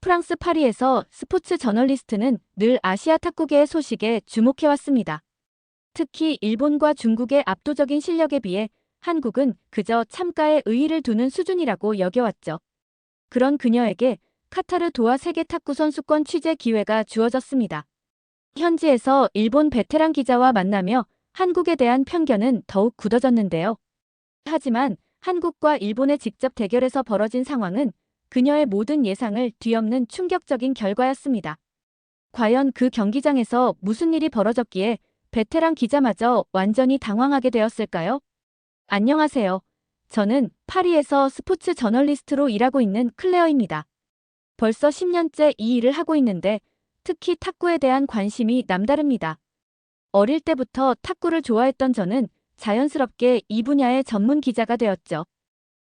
프랑스 파리에서 스포츠 저널리스트는 늘 아시아 탁구계의 소식에 주목해왔습니다. 특히 일본과 중국의 압도적인 실력에 비해 한국은 그저 참가에 의의를 두는 수준이라고 여겨왔죠. 그런 그녀에게 카타르 도하 세계 탁구 선수권 취재 기회가 주어졌습니다. 현지에서 일본 베테랑 기자와 만나며 한국에 대한 편견은 더욱 굳어졌는데요. 하지만 한국과 일본의 직접 대결에서 벌어진 상황은 그녀의 모든 예상을 뒤엎는 충격적인 결과였습니다. 과연 그 경기장에서 무슨 일이 벌어졌기에 베테랑 기자마저 완전히 당황하게 되었을까요? 안녕하세요. 저는 파리에서 스포츠 저널리스트로 일하고 있는 클레어입니다. 벌써 10년째 이 일을 하고 있는데 특히 탁구에 대한 관심이 남다릅니다. 어릴 때부터 탁구를 좋아했던 저는 자연스럽게 이 분야의 전문 기자가 되었죠.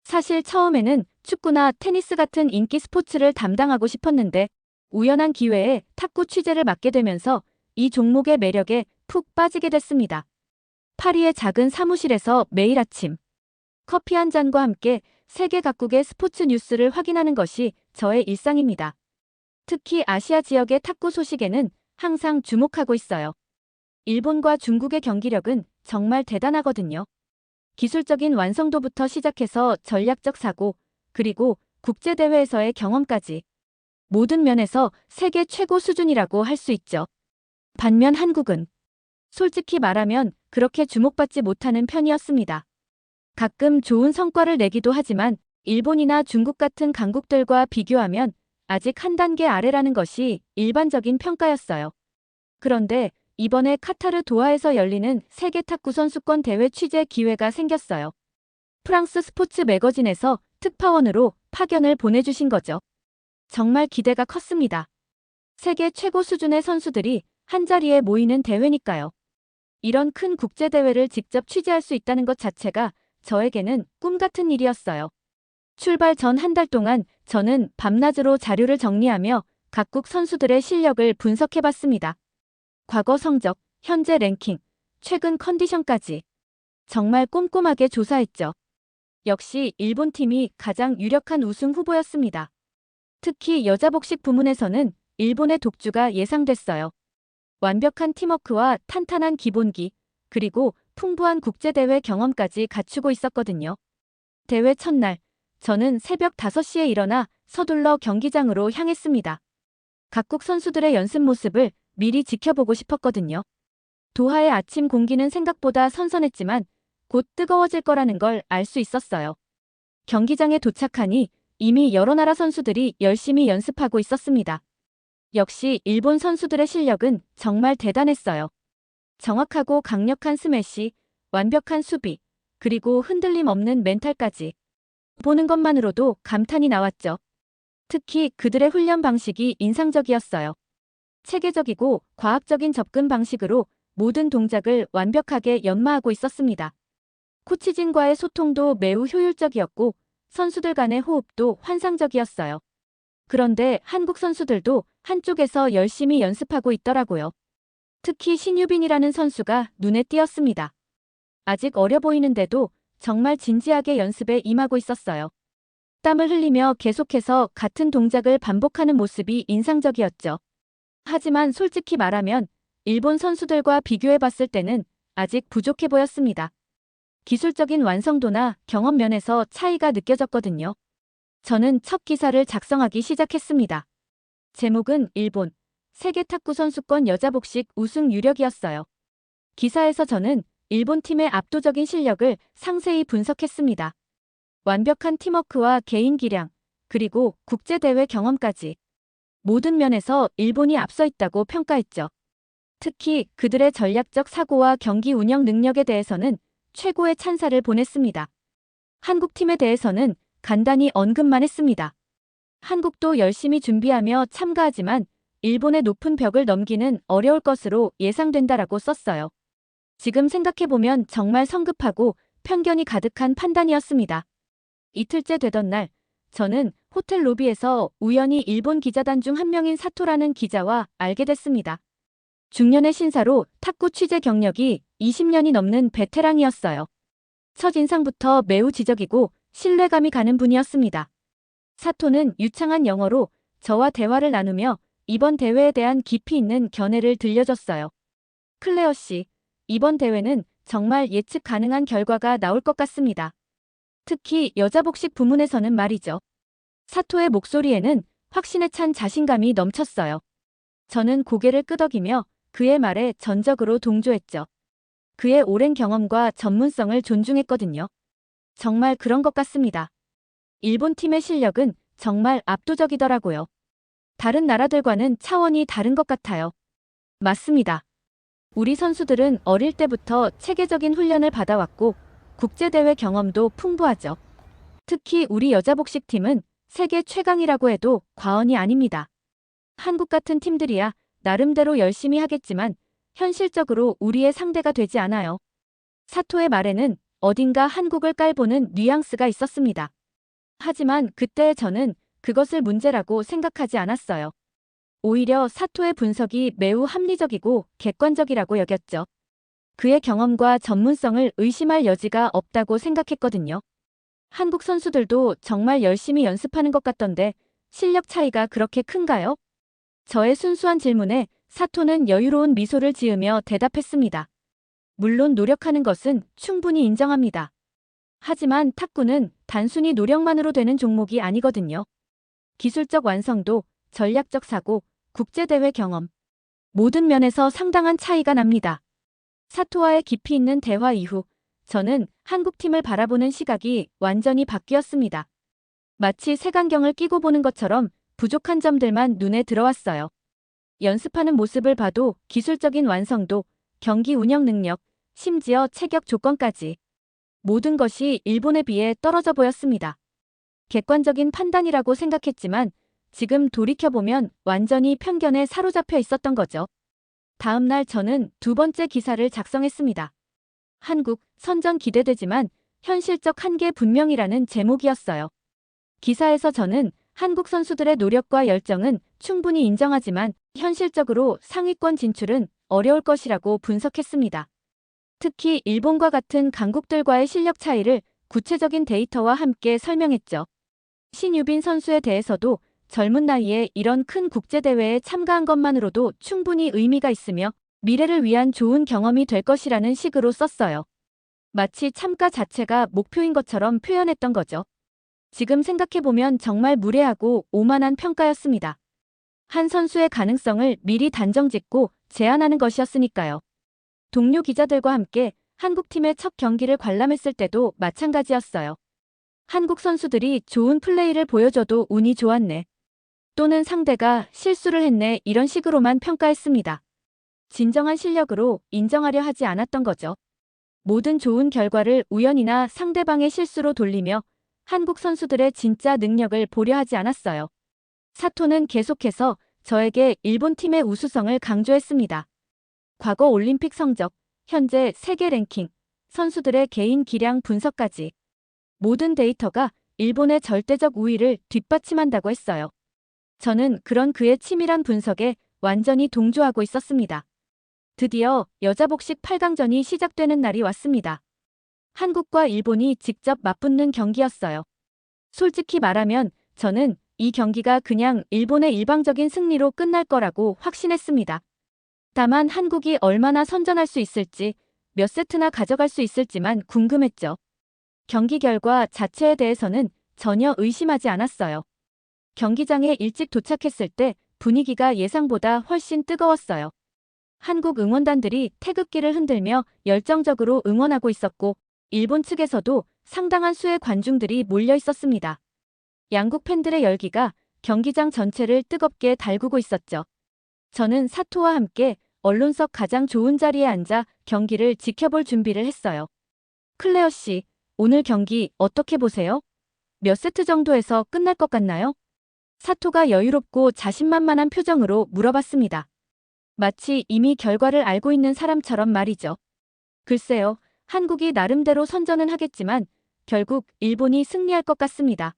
사실 처음에는 축구나 테니스 같은 인기 스포츠를 담당하고 싶었는데 우연한 기회에 탁구 취재를 맡게 되면서 이 종목의 매력에 푹 빠지게 됐습니다. 파리의 작은 사무실에서 매일 아침 커피 한 잔과 함께 세계 각국의 스포츠 뉴스를 확인하는 것이 저의 일상입니다. 특히 아시아 지역의 탁구 소식에는 항상 주목하고 있어요. 일본과 중국의 경기력은 정말 대단하거든요. 기술적인 완성도부터 시작해서 전략적 사고, 그리고 국제대회에서의 경험까지 모든 면에서 세계 최고 수준이라고 할 수 있죠. 반면 한국은 솔직히 말하면 그렇게 주목받지 못하는 편이었습니다. 가끔 좋은 성과를 내기도 하지만 일본이나 중국 같은 강국들과 비교하면 아직 한 단계 아래라는 것이 일반적인 평가였어요. 그런데 이번에 카타르 도하에서 열리는 세계 탁구 선수권 대회 취재 기회가 생겼어요. 프랑스 스포츠 매거진에서 특파원으로 파견을 보내주신 거죠. 정말 기대가 컸습니다. 세계 최고 수준의 선수들이 한자리에 모이는 대회니까요. 이런 큰 국제대회를 직접 취재할 수 있다는 것 자체가 저에게는 꿈 같은 일이었어요. 출발 전 한 달 동안 저는 밤낮으로 자료를 정리하며 각국 선수들의 실력을 분석해봤습니다. 과거 성적, 현재 랭킹, 최근 컨디션까지 정말 꼼꼼하게 조사했죠. 역시 일본 팀이 가장 유력한 우승 후보였습니다. 특히 여자 복식 부문에서는 일본의 독주가 예상됐어요. 완벽한 팀워크와 탄탄한 기본기, 그리고 풍부한 국제대회 경험까지 갖추고 있었거든요. 대회 첫날, 저는 새벽 5시에 일어나 서둘러 경기장으로 향했습니다. 각국 선수들의 연습 모습을 미리 지켜보고 싶었거든요. 도하의 아침 공기는 생각보다 선선했지만 곧 뜨거워질 거라는 걸 알 수 있었어요. 경기장에 도착하니 이미 여러 나라 선수들이 열심히 연습하고 있었습니다. 역시 일본 선수들의 실력은 정말 대단했어요. 정확하고 강력한 스매시, 완벽한 수비, 그리고 흔들림 없는 멘탈까지. 보는 것만으로도 감탄이 나왔죠. 특히 그들의 훈련 방식이 인상적이었어요. 체계적이고 과학적인 접근 방식으로 모든 동작을 완벽하게 연마하고 있었습니다. 코치진과의 소통도 매우 효율적이었고 선수들 간의 호흡도 환상적이었어요. 그런데 한국 선수들도 한쪽에서 열심히 연습하고 있더라고요. 특히 신유빈이라는 선수가 눈에 띄었습니다. 아직 어려 보이는데도 정말 진지하게 연습에 임하고 있었어요. 땀을 흘리며 계속해서 같은 동작을 반복하는 모습이 인상적이었죠. 하지만 솔직히 말하면 일본 선수들과 비교해 봤을 때는 아직 부족해 보였습니다. 기술적인 완성도나 경험 면에서 차이가 느껴졌거든요. 저는 첫 기사를 작성하기 시작했습니다. 제목은 일본 세계 탁구 선수권 여자 복식 우승 유력이었어요. 기사에서 저는 일본 팀의 압도적인 실력을 상세히 분석했습니다. 완벽한 팀워크와 개인 기량, 그리고 국제대회 경험까지 모든 면에서 일본이 앞서 있다고 평가했죠. 특히 그들의 전략적 사고와 경기 운영 능력에 대해서는 최고의 찬사를 보냈습니다. 한국팀에 대해서는 간단히 언급만 했습니다. 한국도 열심히 준비하며 참가하지만 일본의 높은 벽을 넘기는 어려울 것으로 예상된다라고 썼어요. 지금 생각해보면 정말 성급하고 편견이 가득한 판단이었습니다. 이틀째 되던 날, 저는 호텔 로비에서 우연히 일본 기자단 중 한 명인 사토라는 기자와 알게 됐습니다. 중년의 신사로 탁구 취재 경력이 20년이 넘는 베테랑이었어요. 첫인상부터 매우 지적이고 신뢰감이 가는 분이었습니다. 사토는 유창한 영어로 저와 대화를 나누며 이번 대회에 대한 깊이 있는 견해를 들려줬어요. 클레어 씨, 이번 대회는 정말 예측 가능한 결과가 나올 것 같습니다. 특히 여자 복식 부문에서는 말이죠. 사토의 목소리에는 확신에 찬 자신감이 넘쳤어요. 저는 고개를 끄덕이며 그의 말에 전적으로 동조했죠. 그의 오랜 경험과 전문성을 존중했거든요. 정말 그런 것 같습니다. 일본 팀의 실력은 정말 압도적이더라고요. 다른 나라들과는 차원이 다른 것 같아요. 맞습니다. 우리 선수들은 어릴 때부터 체계적인 훈련을 받아왔고 국제대회 경험도 풍부하죠. 특히 우리 여자 복식팀은 세계 최강이라고 해도 과언이 아닙니다. 한국 같은 팀들이야 나름대로 열심히 하겠지만 현실적으로 우리의 상대가 되지 않아요. 사토의 말에는 어딘가 한국을 깔보는 뉘앙스가 있었습니다. 하지만 그때 저는 그것을 문제라고 생각하지 않았어요. 오히려 사토의 분석이 매우 합리적이고 객관적이라고 여겼죠. 그의 경험과 전문성을 의심할 여지가 없다고 생각했거든요. 한국 선수들도 정말 열심히 연습하는 것 같던데 실력 차이가 그렇게 큰가요? 저의 순수한 질문에 사토는 여유로운 미소를 지으며 대답했습니다. 물론 노력하는 것은 충분히 인정합니다. 하지만 탁구는 단순히 노력만으로 되는 종목이 아니거든요. 기술적 완성도, 전략적 사고, 국제대회 경험. 모든 면에서 상당한 차이가 납니다. 사토와의 깊이 있는 대화 이후 저는 한국팀을 바라보는 시각이 완전히 바뀌었습니다. 마치 색안경을 끼고 보는 것처럼 부족한 점들만 눈에 들어왔어요. 연습하는 모습을 봐도 기술적인 완성도, 경기 운영 능력, 심지어 체격 조건까지 모든 것이 일본에 비해 떨어져 보였습니다. 객관적인 판단이라고 생각했지만 지금 돌이켜보면 완전히 편견에 사로잡혀 있었던 거죠. 다음 날 저는 두 번째 기사를 작성했습니다. 한국, 선전 기대되지만 현실적 한계 분명이라는 제목이었어요. 기사에서 저는 한국 선수들의 노력과 열정은 충분히 인정하지만 현실적으로 상위권 진출은 어려울 것이라고 분석했습니다. 특히 일본과 같은 강국들과의 실력 차이를 구체적인 데이터와 함께 설명했죠. 신유빈 선수에 대해서도 젊은 나이에 이런 큰 국제대회에 참가한 것만으로도 충분히 의미가 있으며 미래를 위한 좋은 경험이 될 것이라는 식으로 썼어요. 마치 참가 자체가 목표인 것처럼 표현했던 거죠. 지금 생각해보면 정말 무례하고 오만한 평가였습니다. 한 선수의 가능성을 미리 단정짓고 제안하는 것이었으니까요. 동료 기자들과 함께 한국팀의 첫 경기를 관람했을 때도 마찬가지였어요. 한국 선수들이 좋은 플레이를 보여줘도 운이 좋았네. 또는 상대가 실수를 했네 이런 식으로만 평가했습니다. 진정한 실력으로 인정하려 하지 않았던 거죠. 모든 좋은 결과를 우연이나 상대방의 실수로 돌리며 한국 선수들의 진짜 능력을 보려 하지 않았어요. 사토는 계속해서 저에게 일본 팀의 우수성을 강조했습니다. 과거 올림픽 성적, 현재 세계 랭킹, 선수들의 개인 기량 분석까지 모든 데이터가 일본의 절대적 우위를 뒷받침한다고 했어요. 저는 그런 그의 치밀한 분석에 완전히 동조하고 있었습니다. 드디어 여자 복식 8강전이 시작되는 날이 왔습니다. 한국과 일본이 직접 맞붙는 경기였어요. 솔직히 말하면 저는 이 경기가 그냥 일본의 일방적인 승리로 끝날 거라고 확신했습니다. 다만 한국이 얼마나 선전할 수 있을지, 몇 세트나 가져갈 수 있을지만 궁금했죠. 경기 결과 자체에 대해서는 전혀 의심하지 않았어요. 경기장에 일찍 도착했을 때 분위기가 예상보다 훨씬 뜨거웠어요. 한국 응원단들이 태극기를 흔들며 열정적으로 응원하고 있었고 일본 측에서도 상당한 수의 관중들이 몰려 있었습니다. 양국 팬들의 열기가 경기장 전체를 뜨겁게 달구고 있었죠. 저는 사토와 함께 언론석 가장 좋은 자리에 앉아 경기를 지켜볼 준비를 했어요. 클레어 씨, 오늘 경기 어떻게 보세요? 몇 세트 정도에서 끝날 것 같나요? 사토가 여유롭고 자신만만한 표정으로 물어봤습니다. 마치 이미 결과를 알고 있는 사람처럼 말이죠. 글쎄요, 한국이 나름대로 선전은 하겠지만 결국 일본이 승리할 것 같습니다.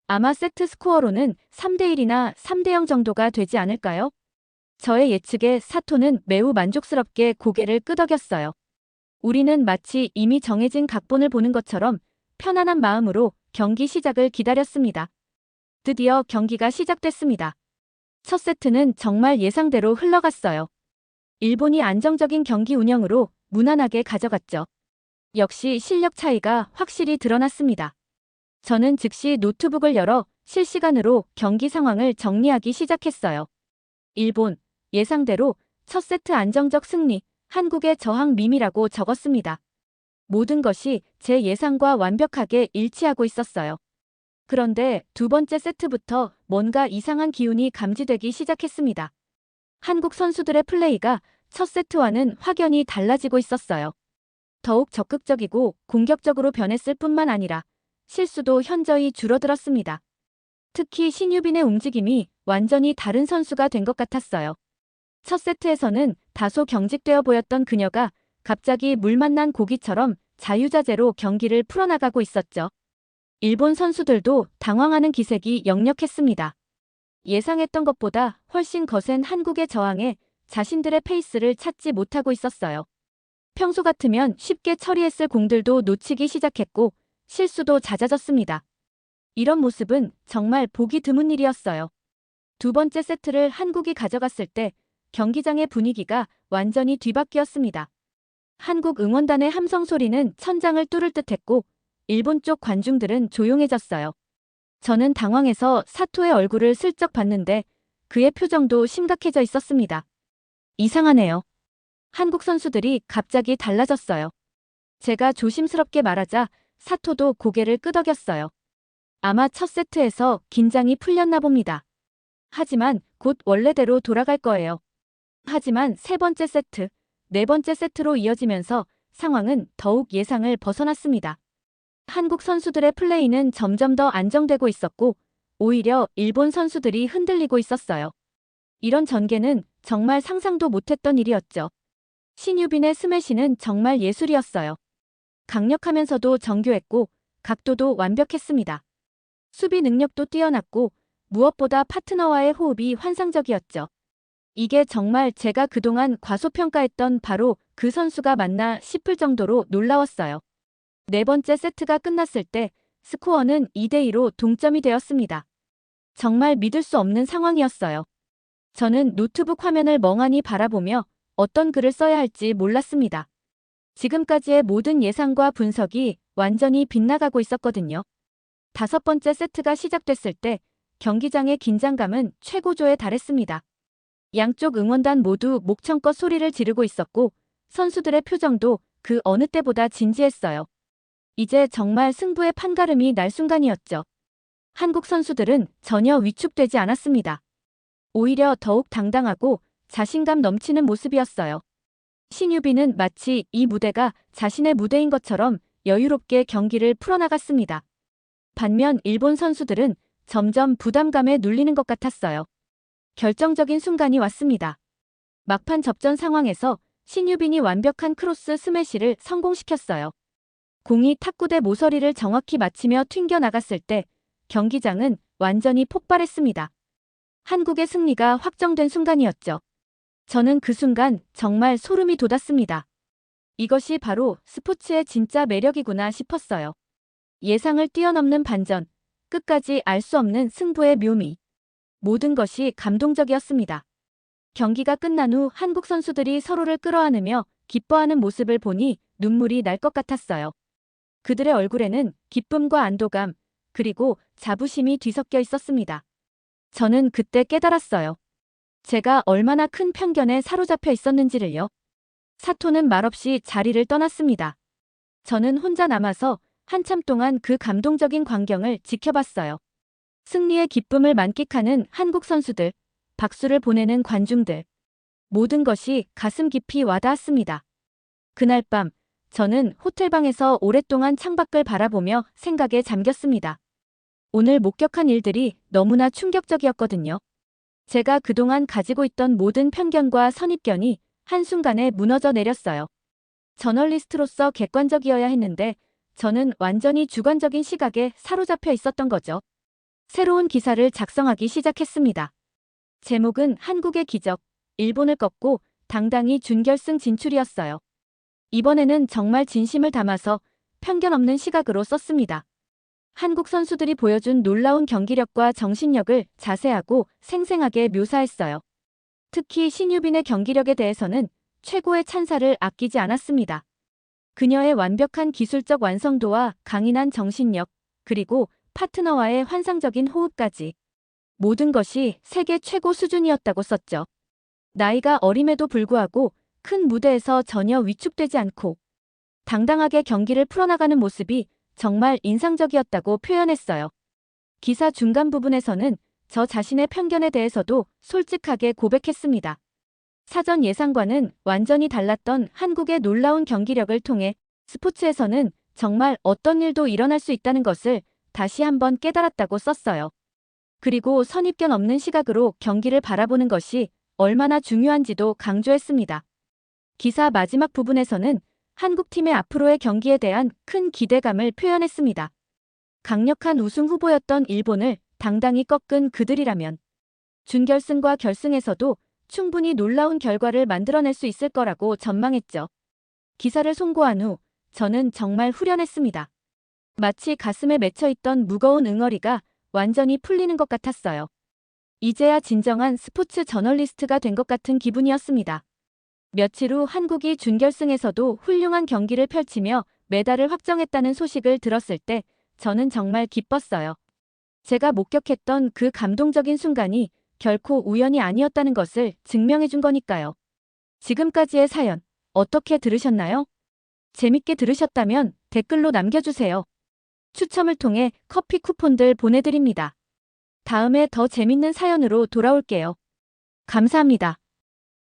아마 세트 스코어로는 3대1이나 3대0 정도가 되지 않을까요? 저의 예측에 사토는 매우 만족스럽게 고개를 끄덕였어요. 우리는 마치 이미 정해진 각본을 보는 것처럼 편안한 마음으로 경기 시작을 기다렸습니다. 드디어 경기가 시작됐습니다. 첫 세트는 정말 예상대로 흘러갔어요. 일본이 안정적인 경기 운영으로 무난하게 가져갔죠. 역시 실력 차이가 확실히 드러났습니다. 저는 즉시 노트북을 열어 실시간으로 경기 상황을 정리하기 시작했어요. 일본, 예상대로 첫 세트 안정적 승리, 한국의 저항 미미라고 적었습니다. 모든 것이 제 예상과 완벽하게 일치하고 있었어요. 그런데 두 번째 세트부터 뭔가 이상한 기운이 감지되기 시작했습니다. 한국 선수들의 플레이가 첫 세트와는 확연히 달라지고 있었어요. 더욱 적극적이고 공격적으로 변했을 뿐만 아니라 실수도 현저히 줄어들었습니다. 특히 신유빈의 움직임이 완전히 다른 선수가 된 것 같았어요. 첫 세트에서는 다소 경직되어 보였던 그녀가 갑자기 물 만난 고기처럼 자유자재로 경기를 풀어나가고 있었죠. 일본 선수들도 당황하는 기색이 역력했습니다. 예상했던 것보다 훨씬 거센 한국의 저항에 자신들의 페이스를 찾지 못하고 있었어요. 평소 같으면 쉽게 처리했을 공들도 놓치기 시작했고 실수도 잦아졌습니다. 이런 모습은 정말 보기 드문 일이었어요. 두 번째 세트를 한국이 가져갔을 때 경기장의 분위기가 완전히 뒤바뀌었습니다. 한국 응원단의 함성 소리는 천장을 뚫을 듯했고 일본 쪽 관중들은 조용해졌어요. 저는 당황해서 사토의 얼굴을 슬쩍 봤는데 그의 표정도 심각해져 있었습니다. 이상하네요. 한국 선수들이 갑자기 달라졌어요. 제가 조심스럽게 말하자 사토도 고개를 끄덕였어요. 아마 첫 세트에서 긴장이 풀렸나 봅니다. 하지만 곧 원래대로 돌아갈 거예요. 하지만 세 번째 세트, 네 번째 세트로 이어지면서 상황은 더욱 예상을 벗어났습니다. 한국 선수들의 플레이는 점점 더 안정되고 있었고 오히려 일본 선수들이 흔들리고 있었어요. 이런 전개는 정말 상상도 못했던 일이었죠. 신유빈의 스매시는 정말 예술이었어요. 강력하면서도 정교했고 각도도 완벽했습니다. 수비 능력도 뛰어났고 무엇보다 파트너와의 호흡이 환상적이었죠. 이게 정말 제가 그동안 과소평가했던 바로 그 선수가 맞나 싶을 정도로 놀라웠어요. 네 번째 세트가 끝났을 때 스코어는 2대2로 동점이 되었습니다. 정말 믿을 수 없는 상황이었어요. 저는 노트북 화면을 멍하니 바라보며 어떤 글을 써야 할지 몰랐습니다. 지금까지의 모든 예상과 분석이 완전히 빗나가고 있었거든요. 다섯 번째 세트가 시작됐을 때 경기장의 긴장감은 최고조에 달했습니다. 양쪽 응원단 모두 목청껏 소리를 지르고 있었고 선수들의 표정도 그 어느 때보다 진지했어요. 이제 정말 승부의 판가름이 날 순간이었죠. 한국 선수들은 전혀 위축되지 않았습니다. 오히려 더욱 당당하고 자신감 넘치는 모습이었어요. 신유빈은 마치 이 무대가 자신의 무대인 것처럼 여유롭게 경기를 풀어나갔습니다. 반면 일본 선수들은 점점 부담감에 눌리는 것 같았어요. 결정적인 순간이 왔습니다. 막판 접전 상황에서 신유빈이 완벽한 크로스 스매시를 성공시켰어요. 공이 탁구대 모서리를 정확히 맞히며 튕겨나갔을 때 경기장은 완전히 폭발했습니다. 한국의 승리가 확정된 순간이었죠. 저는 그 순간 정말 소름이 돋았습니다. 이것이 바로 스포츠의 진짜 매력이구나 싶었어요. 예상을 뛰어넘는 반전, 끝까지 알 수 없는 승부의 묘미. 모든 것이 감동적이었습니다. 경기가 끝난 후 한국 선수들이 서로를 끌어안으며 기뻐하는 모습을 보니 눈물이 날 것 같았어요. 그들의 얼굴에는 기쁨과 안도감, 그리고 자부심이 뒤섞여 있었습니다. 저는 그때 깨달았어요. 제가 얼마나 큰 편견에 사로잡혀 있었는지를요. 사토는 말없이 자리를 떠났습니다. 저는 혼자 남아서 한참 동안 그 감동적인 광경을 지켜봤어요. 승리의 기쁨을 만끽하는 한국 선수들, 박수를 보내는 관중들. 모든 것이 가슴 깊이 와닿았습니다. 그날 밤, 저는 호텔방에서 오랫동안 창밖을 바라보며 생각에 잠겼습니다. 오늘 목격한 일들이 너무나 충격적이었거든요. 제가 그동안 가지고 있던 모든 편견과 선입견이 한순간에 무너져 내렸어요. 저널리스트로서 객관적이어야 했는데 저는 완전히 주관적인 시각에 사로잡혀 있었던 거죠. 새로운 기사를 작성하기 시작했습니다. 제목은 한국의 기적, 일본을 꺾고 당당히 준결승 진출이었어요. 이번에는 정말 진심을 담아서 편견 없는 시각으로 썼습니다. 한국 선수들이 보여준 놀라운 경기력과 정신력을 자세하고 생생하게 묘사했어요. 특히 신유빈의 경기력에 대해서는 최고의 찬사를 아끼지 않았습니다. 그녀의 완벽한 기술적 완성도와 강인한 정신력, 그리고 파트너와의 환상적인 호흡까지 모든 것이 세계 최고 수준이었다고 썼죠. 나이가 어림에도 불구하고 큰 무대에서 전혀 위축되지 않고 당당하게 경기를 풀어나가는 모습이 정말 인상적이었다고 표현했어요. 기사 중간 부분에서는 저 자신의 편견에 대해서도 솔직하게 고백했습니다. 사전 예상과는 완전히 달랐던 한국의 놀라운 경기력을 통해 스포츠에서는 정말 어떤 일도 일어날 수 있다는 것을 다시 한번 깨달았다고 썼어요. 그리고 선입견 없는 시각으로 경기를 바라보는 것이 얼마나 중요한지도 강조했습니다. 기사 마지막 부분에서는 한국팀의 앞으로의 경기에 대한 큰 기대감을 표현했습니다. 강력한 우승 후보였던 일본을 당당히 꺾은 그들이라면 준결승과 결승에서도 충분히 놀라운 결과를 만들어낼 수 있을 거라고 전망했죠. 기사를 송고한 후 저는 정말 후련했습니다. 마치 가슴에 맺혀있던 무거운 응어리가 완전히 풀리는 것 같았어요. 이제야 진정한 스포츠 저널리스트가 된 것 같은 기분이었습니다. 며칠 후 한국이 준결승에서도 훌륭한 경기를 펼치며 메달을 확정했다는 소식을 들었을 때 저는 정말 기뻤어요. 제가 목격했던 그 감동적인 순간이 결코 우연이 아니었다는 것을 증명해 준 거니까요. 지금까지의 사연 어떻게 들으셨나요? 재밌게 들으셨다면 댓글로 남겨주세요. 추첨을 통해 커피 쿠폰들 보내드립니다. 다음에 더 재밌는 사연으로 돌아올게요. 감사합니다.